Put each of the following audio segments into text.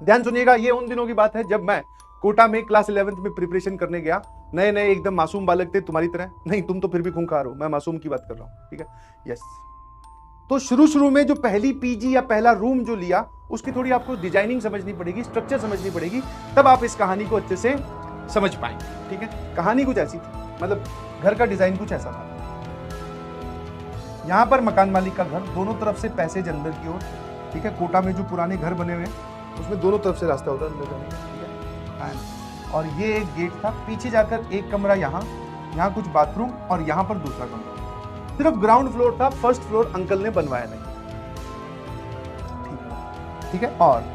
ध्यान सुनिएगा, ये उन दिनों की बात है जब मैं कोटा में क्लास 11th में प्रिपरेशन करने गया। नए नए एकदम मासूम बालक थे, तुम्हारी तरह नहीं, तुम तो फिर भी खूंखार हो, मैं मासूम की बात कर रहा हूं, ठीक है। यस। तो शुरू शुरू में जो पहली पीजी या पहला रूम जो लिया, उसकी थोड़ी आपको डिजाइनिंग समझनी पड़ेगी, स्ट्रक्चर समझनी पड़ेगी, तब आप इस कहानी को अच्छे से समझ पाएंगे, ठीक है। कहानी कुछ ऐसी थी, मतलब घर का डिजाइन कुछ ऐसा था। यहां पर मकान मालिक का घर, दोनों तरफ से पैसेज अंदर की ओर, ठीक है। कोटा में जो पुराने घर बने हुए हैं उसमें दोनों तरफ से रास्ता होता है अंदर जाने का, ठीक है। और ये एक गेट था, पीछे जाकर एक कमरा, यहाँ कुछ बाथरूम, और यहाँ पर दूसरा कमरा। सिर्फ ग्राउंड फ्लोर था, फर्स्ट फ्लोर अंकल ने बनवाया नहीं, ठीक है। और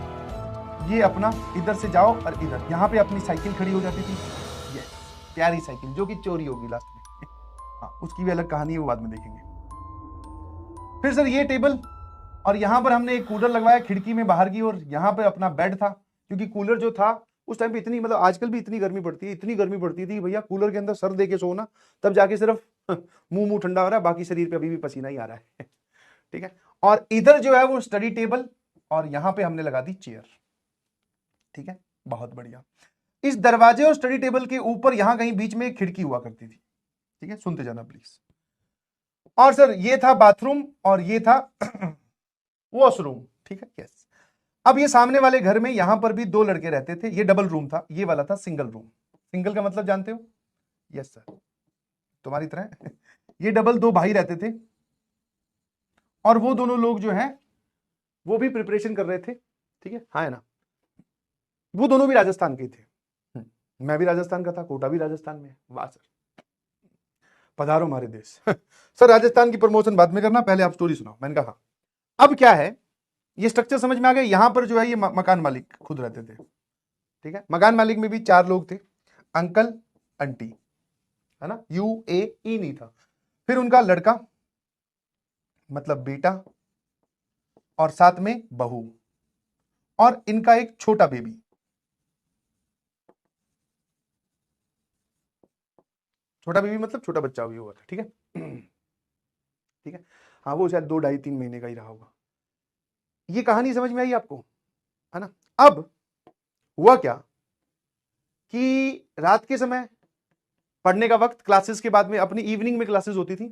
ये अपना इधर से जाओ और इधर, यहाँ पे अपनी साइकिल खड़ी हो जाती थी, ये प्यारी साइकिल जो कि चोरी होगी लास्ट में। हाँ, उसकी भी अलग कहानी है, वो बाद में देखेंगे। फिर सर ये टेबल, और यहां पर हमने एक कूलर लगवाया खिड़की में बाहर की, और यहां पर अपना बेड था, क्योंकि कूलर जो था उस टाइम पे इतनी, मतलब आजकल भी इतनी गर्मी पड़ती है, इतनी गर्मी पड़ती थी भैया, कूलर के अंदर सर दे के सोना, तब जाके सिर्फ मुंह ठंडा हो रहा है, बाकी शरीर पे अभी भी पसीना ही आ रहा है, ठीक है। और इधर जो है वो स्टडी टेबल, और यहां पे हमने लगा दी चेयर, ठीक है। बहुत बढ़िया। इस दरवाजे और स्टडी टेबल के ऊपर यहां कहीं बीच में एक खिड़की हुआ करती थी, ठीक है, सुनते जाना प्लीज। और सर ये था बाथरूम, और ये था वॉशरूम, ठीक है। यस। अब ये सामने वाले घर में यहां पर भी दो लड़के रहते थे, ये डबल रूम था, ये वाला था सिंगल रूम। सिंगल का मतलब जानते हो? यस सर, तुम्हारी तरह ये डबल दो भाई रहते थे, और वो दोनों लोग जो हैं वो भी प्रिपरेशन कर रहे थे, ठीक है। हाँ है ना, वो दोनों भी राजस्थान के थे, मैं भी राजस्थान का था, कोटा भी राजस्थान में। वाह सर, पधारो हमारे देश सर राजस्थान की प्रमोशन बाद में करना, पहले आप स्टोरी सुनाओ। मैंने कहा हाँ। अब क्या है, ये स्ट्रक्चर समझ में आ गया। यहां पर जो है ये मकान मालिक खुद रहते थे, ठीक है। मकान मालिक में भी 4 लोग थे, अंकल आंटी, है ना, UAE नहीं था। फिर उनका लड़का, मतलब बेटा, और साथ में बहू, और इनका एक छोटा बेबी। छोटा बेबी मतलब छोटा बच्चा भी हुआ था, ठीक है ठीक है। हाँ, वो शायद 2 ढाई 3 महीने का ही रहा होगा। ये कहानी समझ में आई आपको, है ना। अब हुआ क्या कि रात के समय पढ़ने का वक्त, क्लासेस के बाद में अपनी इवनिंग में क्लासेस होती थी,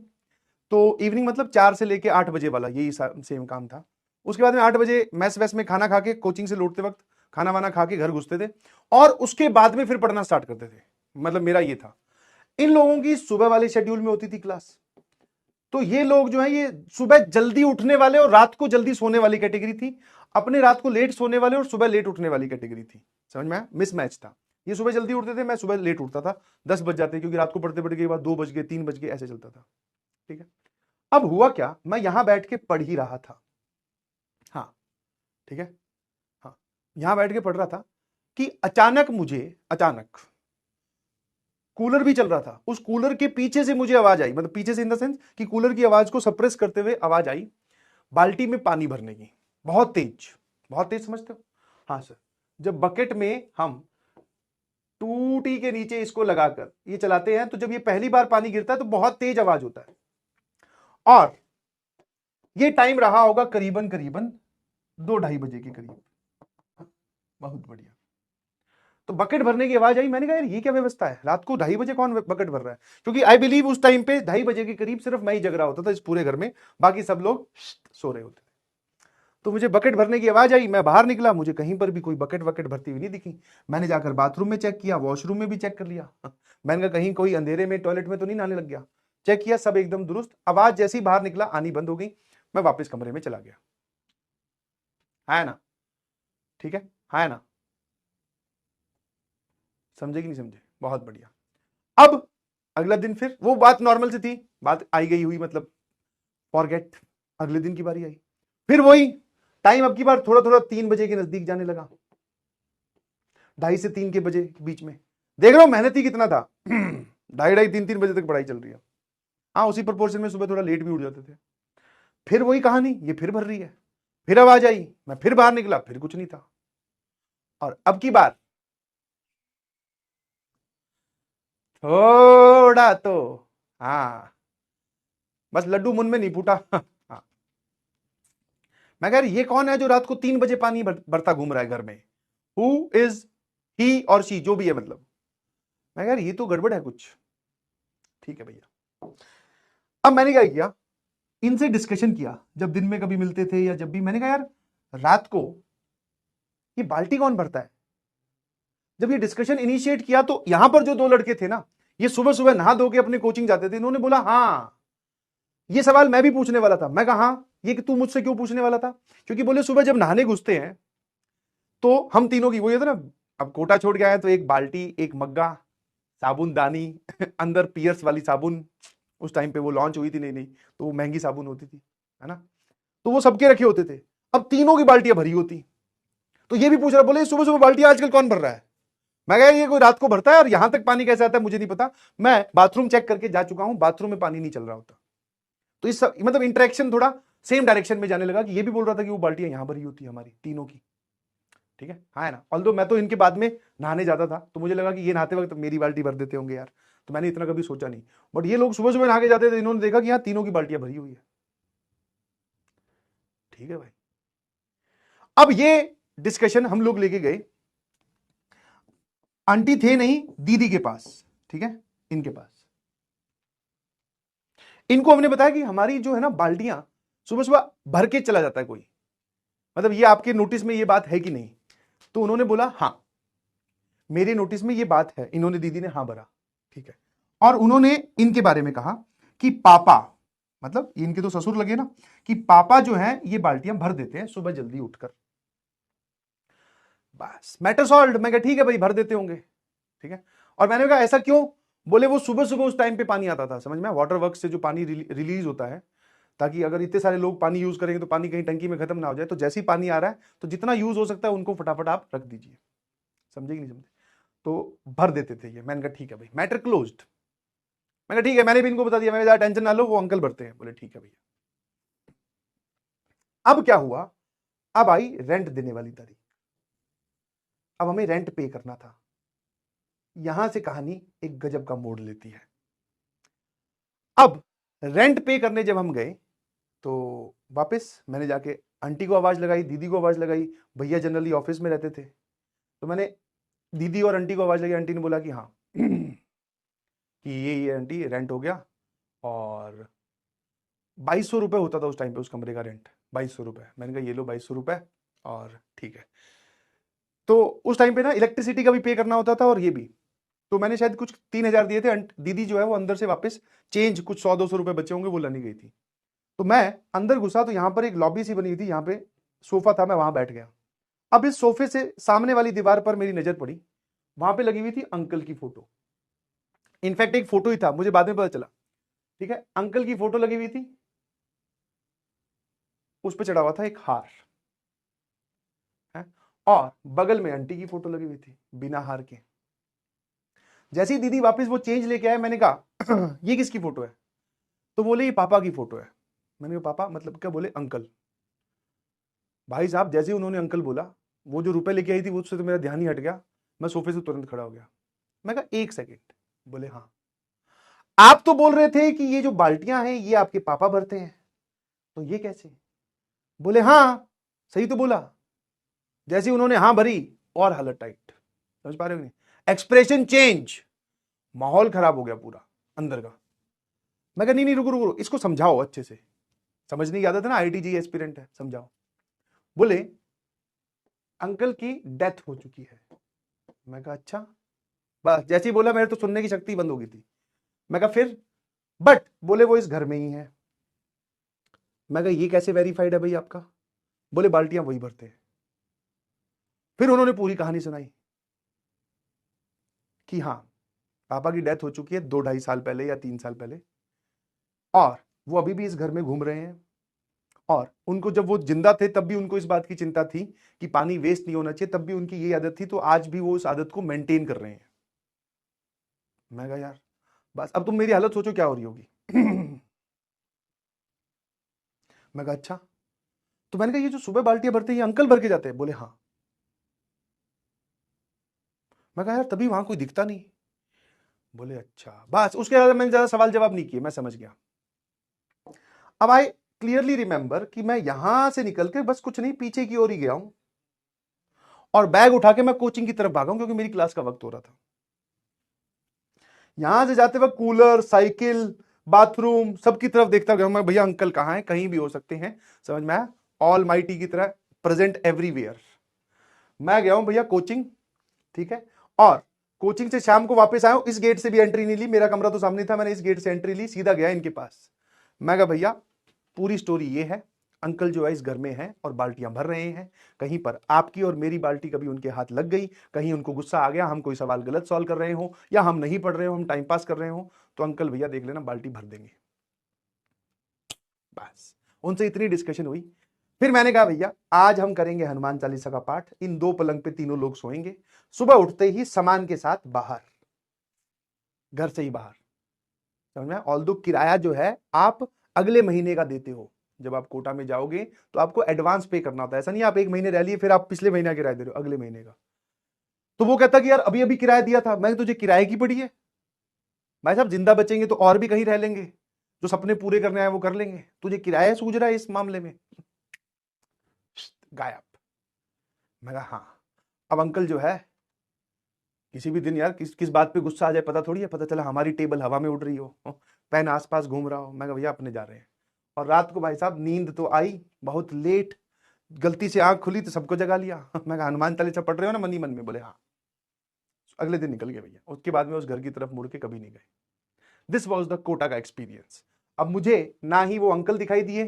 तो इवनिंग मतलब 4 से लेके 8 बजे वाला, यही सेम काम था। उसके बाद में 8 बजे मैस वैस में खाना खा के, कोचिंग से लौटते वक्त खाना वाना खा के घर घुसते थे, और उसके बाद में फिर पढ़ना स्टार्ट करते थे। मतलब मेरा ये था। इन लोगों की सुबह वाले शेड्यूल में होती थी क्लास, तो ये लोग जो है ये सुबह जल्दी उठने वाले और रात को जल्दी सोने वाली कैटेगरी थी, अपने रात को लेट सोने वाले और सुबह लेट उठने वाली कैटेगरी थी। समझ में आया? मिसमैच था। ये सुबह जल्दी उठते थे, मैं सुबह लेट उठता था, 10 बज जाते, क्योंकि रात को पढ़ते पढ़ते के बाद 2 बज गए, 3 बज गए, ऐसे चलता था, ठीक है। अब हुआ क्या, मैं यहां बैठ के पढ़ ही रहा था, हाँ, ठीक है, हाँ, यहां बैठ के पढ़ रहा था कि अचानक कूलर भी चल रहा था, उस कूलर के पीछे से मुझे आवाज आई, मतलब पीछे से इन द सेंस कि कूलर की आवाज को सप्रेस करते हुए आवाज आई बाल्टी में पानी भरने की, बहुत तेज समझते हो? हाँ सर, जब बकेट में हम टूटी के नीचे इसको लगाकर ये चलाते हैं, तो जब ये पहली बार पानी गिरता है तो बहुत तेज आवाज होता है, और ये टाइम रहा होगा करीबन 2 ढाई बजे के करीब। बहुत बढ़िया। तो बकेट भरने की आवाज आई, मैंने कहा यार ये क्या व्यवस्था है, रात को 2:30 बजे कौन बकेट भर रहा है, क्योंकि आई बिलीव उस टाइम पे 2:30 बजे के करीब सिर्फ मैं ही जग रहा होता था इस पूरे घर में, बाकी सब लोग सो रहे होते थे। तो मुझे बकेट भरने की आवाज आई, मैं बाहर निकला, मुझे कहीं पर भी कोई बकेट वकेट भरती हुई नहीं दिखी। मैंने जाकर बाथरूम में चेक किया, वॉशरूम में भी चेक कर लिया मैंने कहा कहीं कोई अंधेरे में टॉयलेट में तो नहीं नहाने लग गया। चेक किया, सब एकदम दुरुस्त, आवाज जैसे ही बाहर निकला आनी बंद हो गई, मैं वापस कमरे में चला गया। है ना, ठीक है, है ना, समझे कि नहीं समझे? बहुत बढ़िया। अब अगला दिन फिर वो बात नॉर्मल से थी, बात आई गई हुई, मतलब फॉरगेट। अगले दिन की बारी आई, फिर वही टाइम, अब की बार थोड़ा थोड़ा 3 बजे के नजदीक जाने लगा, 2:30 से 3 के बजे के बीच में। देख रहा हूं मेहनत ही कितना था 2:30 3 बजे तक पढ़ाई चल रही है। हाँ, उसी प्रोपोर्शन में सुबह थोड़ा लेट भी उठ जाते थे। फिर वही कहानी, ये फिर भर रही है, फिर आवाज आई, मैं फिर बाहर निकला, फिर कुछ नहीं था। और अब की बार थोड़ा तो, हाँ, बस लड्डू मुंह में नहीं फूटा हाँ। मैं कह रही ये कौन है जो रात को 3 बजे पानी भरता घूम रहा है घर में, हु इज ही और शी, जो भी है मतलब। मैं यार ये तो गड़बड़ है कुछ। ठीक है भैया। अब मैंने क्या किया, इनसे डिस्कशन किया, जब दिन में कभी मिलते थे या जब भी, मैंने कहा यार रात को ये बाल्टी कौन भरता है। जब ये डिस्कशन इनिशिएट किया तो यहां पर जो दो लड़के थे ना, ये सुबह सुबह नहा धो के अपने कोचिंग जाते थे, इन्होंने बोला हाँ ये सवाल मैं भी पूछने वाला था। मैं कहा हाँ, ये कि तू मुझसे क्यों पूछने वाला था, क्योंकि बोले सुबह जब नहाने घुसते हैं तो हम तीनों की, वो ये था ना, अब कोटा छोड़ के आए तो एक बाल्टी, एक मग्गा, साबुन दानी अंदर पियर्स वाली साबुन, उस टाइम पे वो लॉन्च हुई थी, नहीं नहीं तो वो महंगी साबुन होती थी, है ना, तो वो सबके रखे होते थे। अब तीनों की बाल्टियां भरी होती, तो ये भी पूछ रहा, बोले सुबह सुबह बाल्टियां आजकल कौन भर रहा है। मैं कहा ये कोई रात को भरता है, और यहां तक पानी कैसे आता है मुझे नहीं पता, मैं बाथरूम चेक करके जा चुका हूं, बाथरूम में पानी नहीं चल रहा होता। तो इस मतलब इंटरेक्शन थोड़ा सेम डायरेक्शन में जाने लगा, कि ये भी बोल रहा था कि वो बाल्टियां यहां भरी होती है हमारी तीनों की। ठीक है, हाँ है ना। ऑल्दो मैं तो इनके बाद में नहाने जाता था, तो मुझे लगा कि ये नहाते वक्त मेरी बाल्टी भर देते होंगे यार, तो मैंने इतना कभी सोचा नहीं। बट ये लोग सुबह सुबह नहा के जाते थे, इन्होंने देखा कि यहाँ तीनों की बाल्टियां भरी हुई है। ठीक है भाई। अब ये डिस्कशन हम लोग लेके गए, आंटी थे नहीं दीदी के पास, ठीक है, इनके पास। इनको हमने बताया कि हमारी जो है ना बाल्टियां सुबह सुबह भर के चला जाता है कोई, मतलब ये आपके नोटिस में ये बात है कि नहीं। तो उन्होंने बोला हाँ मेरे नोटिस में ये बात है, इन्होंने, दीदी ने हाँ भरा। ठीक है, और उन्होंने इनके बारे में कहा कि पापा, मतलब इनके तो ससुर लगे ना, कि पापा जो है ये बाल्टियां भर देते हैं सुबह जल्दी उठकर। बस मैटर सॉल्व्ड। मैं कहा ठीक है भाई भर देते होंगे। ठीक है, और मैंने कहा ऐसा क्यों, बोले वो सुबह सुबह उस टाइम पे पानी आता था, समझ में, वाटर वर्क से जो पानी रिलीज होता है, ताकि अगर इतने सारे लोग पानी यूज करेंगे तो पानी कहीं टंकी में खत्म ना हो जाए, तो जैसे ही पानी आ रहा है तो जितना यूज हो सकता है उनको फटाफट आप रख दीजिए। समझे कि नहीं समझे, तो भर देते थे ये। मैंने कहा ठीक है भाई, मैटर क्लोज्ड। मैं कहा ठीक है, मैंने भी इनको बता दिया, मैं ज्यादा टेंशन ना लो, वो अंकल भरते हैं। बोले ठीक है भैया। अब क्या हुआ, अब आई रेंट देने वाली तारीख, अब हमें रेंट पे करना था। यहां से कहानी एक गजब का मोड़ लेती है। अब रेंट पे करने जब हम गए तो वापस मैंने जाके आंटी को आवाज लगाई, दीदी को आवाज लगाई, भैया जनरली ऑफिस में रहते थे, तो मैंने दीदी और आंटी को आवाज लगाई। आंटी ने बोला कि हाँ कि ये आंटी रेंट हो गया, और 2200 रुपये होता था उस टाइम पे उस कमरे का रेंट, 2200 रुपये। मैंने कहा ये लो 2200 रुपये, और ठीक है। तो उस टाइम पे ना इलेक्ट्रिसिटी का भी पे करना होता था और ये भी, तो मैंने शायद कुछ 3000 दिए थे। दीदी जो है वो अंदर से वापस चेंज कुछ 100-200 रुपए बचे होंगे वो लाने गई थी। तो मैं अंदर घुसा तो यहाँ पर एक लॉबी सी बनी हुई थी, यहाँ पे सोफा था, मैं वहां बैठ गया। अब इस सोफे से सामने वाली दीवार पर मेरी नजर पड़ी, वहां पे लगी हुई थी अंकल की फोटो। इनफैक्ट एक फोटो ही था, मुझे बाद में पता चला। ठीक है, अंकल की फोटो लगी हुई थी, उस पर चढ़ा हुआ था एक हार है, और बगल में आंटी की फोटो लगी हुई थी बिना हार के। जैसे ही दीदी वापस वो चेंज लेके आए, मैंने कहा ये किसकी फोटो है, तो बोले ये पापा की फोटो है। मैंने कहा पापा मतलब क्या, बोले अंकल। भाई साहब जैसे ही उन्होंने अंकल बोला, वो जो रुपए लेके आई थी वो उससे तो मेरा ध्यान ही हट गया, मैं सोफे से तुरंत खड़ा हो गया। मैं कहा एक सेकेंड, बोले हाँ आप तो बोल रहे थे कि ये जो बाल्टियां हैं ये आपके पापा भरते हैं, तो ये कैसे। बोले हाँ सही तो बोला। जैसे उन्होंने हाँ भरी और हालत टाइट, समझ पा रहे हो नहीं, एक्सप्रेशन चेंज, माहौल खराब हो गया पूरा अंदर का। मैं कहा नहीं नहीं रुको रुको, इसको समझाओ अच्छे से, समझने की आदत है ना, आईटीजी एस्पिरेंट है, समझाओ। बोले अंकल की डेथ हो चुकी है। मैं कहा अच्छा। बस जैसे ही बोला मेरे तो सुनने की शक्ति बंद हो गई थी। मैं कहा फिर, बट बोले वो इस घर में ही है। मैं कहा ये कैसे वेरीफाइड है भाई आपका, बोले बाल्टियां वही भरते हैं। फिर उन्होंने पूरी कहानी सुनाई कि हाँ पापा की डेथ हो चुकी है 2-2.5 साल पहले या 3 साल पहले, और वो अभी भी इस घर में घूम रहे हैं, और उनको जब वो जिंदा थे तब भी उनको इस बात की चिंता थी कि पानी वेस्ट नहीं होना चाहिए, तब भी उनकी ये आदत थी, तो आज भी वो उस आदत को मेंटेन कर रहे हैं। मैं कहा यार बस अब तुम मेरी हालत सोचो क्या हो रही होगी। मैं कहा अच्छा। तो मैंने कहा ये जो सुबह बाल्टियां भरते हैं ये अंकल भर के जाते हैं, बोले हाँ। मैं कहा यार तभी वहां कोई दिखता नहीं, बोले अच्छा। बस उसके बाद मैंने ज्यादा सवाल जवाब नहीं किए, मैं समझ गया। अब आई क्लियरली रिमेंबर कि मैं यहां से निकल के बस कुछ नहीं पीछे की ओर ही गया हूं, और बैग उठा के मैं कोचिंग की तरफ भागा क्योंकि मेरी क्लास का वक्त हो रहा था। यहां से जाते वक्त कूलर, साइकिल, बाथरूम सबकी तरफ देखता गया मैं, भैया अंकल कहां हैं, कहीं भी हो सकते हैं, समझ में आया, ऑल माइटी की तरह प्रेजेंट एवरीवेयर। मैं गया हूं भैया कोचिंग, ठीक है, और कोचिंग से शाम को वापस आया हूं, इस गेट से भी एंट्री नहीं ली, मेरा कमरा तो सामने था, मैंने इस गेट से एंट्री ली, सीधा गया इनके पास। मैं कहा भैया पूरी स्टोरी ये है, अंकल जो है इस घर में हैं और बाल्टियां भर रहे हैं, कहीं पर आपकी और मेरी बाल्टी कभी उनके हाथ लग गई, कहीं उनको गुस्सा आ गया, हम कोई सवाल गलत सॉल्व कर रहे हो, या हम नहीं पढ़ रहे हो, हम टाइम पास कर रहे हो, तो अंकल भैया देख लेना बाल्टी भर देंगे। बस उनसे इतनी डिस्कशन हुई। फिर मैंने कहा भैया आज हम करेंगे हनुमान चालीसा का पाठ, इन 2 पलंग पे तीनों लोग सोएंगे, सुबह उठते ही सामान के साथ बाहर, घर से ही बाहर, समझ में? ऑल्दो किराया जो है आप अगले महीने का देते हो, जब आप कोटा में जाओगे तो आपको एडवांस पे करना होता है, ऐसा नहीं आप 1 महीने रह लिए फिर आप पिछले महीने का किराया दे रहे हो, अगले महीने का। तो वो कहता कि यार अभी अभी किराया दिया था, मैं तुझे किराए की पड़ी है भाई साहब, जिंदा बचेंगे तो और भी कहीं रह लेंगे, जो सपने पूरे करने आए वो कर लेंगे, तुझे किराया सूझ रहा है इस मामले में? गायब। मैं कहा हाँ। अब अंकल जो है किसी भी दिन यार किस बात पे गुस्सा आ जाए पता थोड़ी है, पता चला हमारी टेबल हवा में उड़ रही हो, पेन आसपास घूम रहा हो। मैं कहा भैया अपने जा रहे हैं। और रात को भाई साहब नींद तो आई बहुत लेट, गलती से आंख खुली तो सबको जगा लिया। मैं कहा हनुमान चालीसा पढ़ रहे हो ना मन ही मन में? बोले हाँ। अगले दिन निकल गए भैया, उसके बाद में उस घर की तरफ मुड़ के कभी नहीं गए। दिस वॉज द कोटा का एक्सपीरियंस। अब मुझे ना ही वो अंकल दिखाई दिए,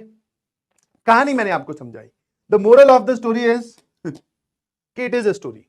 कहानी मैंने आपको समझाई। The moral of the story is कि इट इज अ स्टोरी।